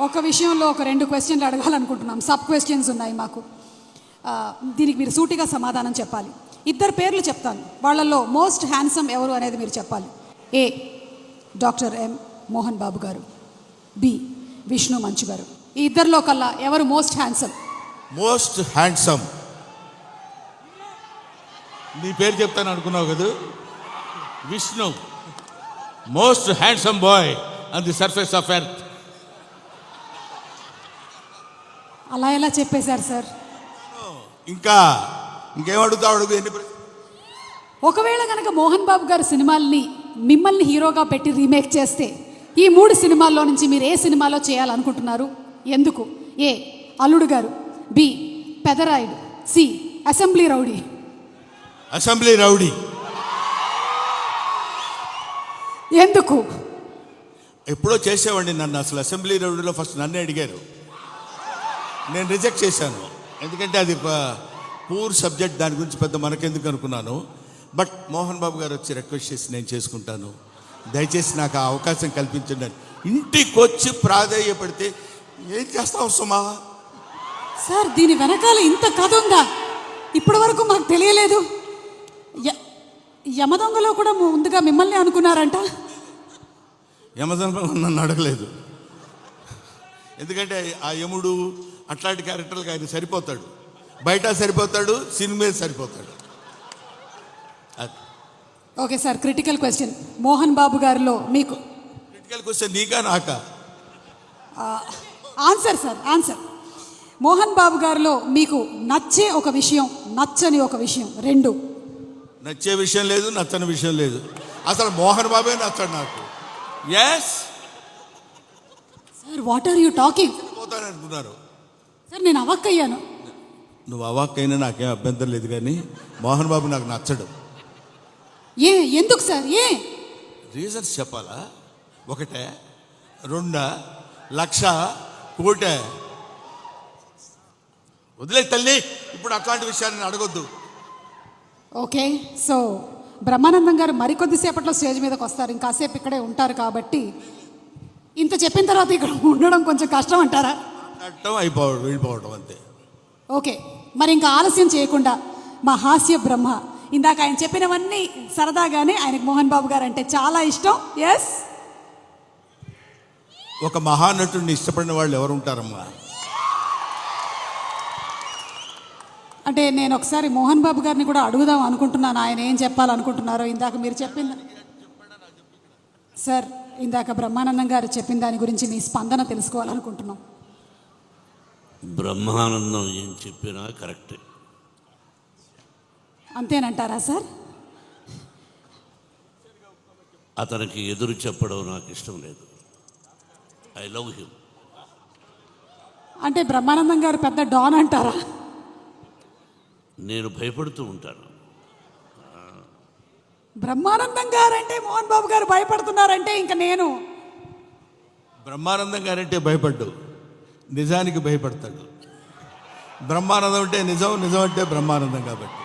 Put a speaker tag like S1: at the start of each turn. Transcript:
S1: ఒక విషయంలో ఒక 2 క్వశ్చన్లు అడగాలనుకుంటున్నాం. సబ్ క్వశ్చన్స్ ఉన్నాయి మాకు. దీనికి మీరు సూటిగా సమాధానం చెప్పాలి. 2 పేర్లు చెప్తాను, వాళ్ళల్లో మోస్ట్ హ్యాండ్సమ్ ఎవరు అనేది మీరు చెప్పాలి. ఏ డాక్టర్ ఎం మోహన్ బాబు గారు, బి విష్ణు మంచు గారు. ఈ ఇద్దరిలో కల్లా ఎవరు మోస్ట్ హ్యాండ్సమ్?
S2: మోస్ట్ హ్యాండ్సమ్ నీ పేరు చెప్తాను అనుకున్నావు కదా. Vishnu most handsome boy on the surface of earth.
S1: అలా ఎలా చెప్పేశారు సార్?
S2: ఇంకేం అడుగుతావు?
S1: ఒకవేళ కనుక మోహన్ బాబు గారు సినిమాల్ని మిమ్మల్ని హీరోగా పెట్టి రీమేక్ చేస్తే ఈ 3 సినిమాల్లో నుంచి మీరు ఏ సినిమాలో చేయాలనుకుంటున్నారు? ఎందుకు? A Alludu Garu, B Pedarayudu, C assembly rowdy.
S2: Assembly rowdy.
S1: ఎందుకు?
S2: ఎప్పుడో చేసేవాడిని నన్ను. అసలు అసెంబ్లీ రౌడీలో ఫస్ట్ నన్నే అడిగారు, నేను రిజెక్ట్ చేశాను. ఎందుకంటే అది పూర్ సబ్జెక్ట్, దాని గురించి పెద్ద మనకెందుకు అనుకున్నాను. బట్ మోహన్ బాబు గారు వచ్చి రిక్వెస్ట్ చేసి నేను చేసుకుంటాను, దయచేసి నాకు ఆ అవకాశం కల్పించండి. ఇంటికి వచ్చి ప్రాధేయపడితే ఏం చేస్తావు సుమా?
S1: సార్ దీని వెనకాల ఇంత కథ ఉందా? ఇప్పటి వరకు మాకు తెలియలేదు. యమదొంగలో కూడా ముందుగా మిమ్మల్ని అనుకున్నారంట.
S2: యమదొంగ నన్ను అడగలేదు, ఎందుకంటే ఆ యముడు అట్లాంటి క్యారెక్టర్లకు ఆయన సరిపోతాడు. బయట సరిపోతాడు, సినిమా సరిపోతాడు.
S1: Okay sir, critical question. Mohan Babu గారిలో మీకు
S2: క్రిటికల్ క్వశ్చన్ నీకా నాకా?
S1: Answer sir, answer. Mohan Babu గారిలో మీకు నచ్చే ఒక విషయం, నచ్చని ఒక విషయం, 2.
S2: నచ్చే విషయం లేదు, నచ్చని విషయం లేదు. అసలు మోహన్ బాబే నచ్చడు నాకు. Yes
S1: sir, what are you talking?
S2: పోతాను అనుకున్నారు
S1: సార్, నేను అవాక్కయ్యాను.
S2: నువ్వు అవాక్కైనా నాకేం అభ్యంతరం లేదు, కానీ మోహన్ బాబు నాకు నచ్చడు.
S1: ఎందుకు సార్?
S2: రీజన్స్ చెప్పాలా? 1, 2, లక్ష, కోటే? వదిలే తల్లి, ఇప్పుడు అట్లాంటి విషయాన్ని అడగొద్దు.
S1: ఓకే, సో బ్రహ్మానందం గారు మరికొద్దిసేపట్లో స్టేజ్ మీదకి వస్తారు, ఇంకాసేపు ఇక్కడే ఉంటారు కాబట్టి ఇంత చెప్పిన తర్వాత ఇక్కడ ఉండడం కొంచెం కష్టం అంటారా?
S2: వెళ్ళిపోవడం అంతే.
S1: ఓకే, మరి ఇంకా ఆలస్యం చేయకుండా మా హాస్య బ్రహ్మ, ఇందాక ఆయన చెప్పినవన్నీ సరదాగానే ఆయనకు మోహన్ బాబు గారు అంటే చాలా ఇష్టం. ఎస్,
S2: ఒక మహానటుడిని ఇష్టపడిన వాళ్ళు ఎవరు ఉంటారమ్మా?
S1: అంటే నేను ఒకసారి మోహన్ బాబు గారిని కూడా అడుగుదాం అనుకుంటున్నాను, ఆయన ఏం చెప్పాలనుకుంటున్నారో. ఇందాక మీరు చెప్పింది సార్, ఇందాక బ్రహ్మానందం గారు చెప్పిన దాని గురించి మీ స్పందన తెలుసుకోవాలనుకుంటున్నాం.
S3: బ్రహ్మానందం ఏం చెప్పినా కరెక్టే.
S1: అంతేనంటారా సార్?
S3: అతనికి ఎదురు చెప్పడం నాకు ఇష్టం లేదు. I love him.
S1: అంటే బ్రహ్మానందం గారు పెద్ద డాన్ అంటారా?
S3: నేను భయపడుతూ ఉంటాను.
S1: బ్రహ్మానందం గారు అంటే మోహన్ బాబు గారు భయపడుతున్నారంటే ఇంకా నేను
S2: బ్రహ్మానందం గారంటే భయపడ్డు, నిజానికి భయపడతాడు. బ్రహ్మానందం అంటే నిజం, నిజం అంటే బ్రహ్మానందం. కాబట్టి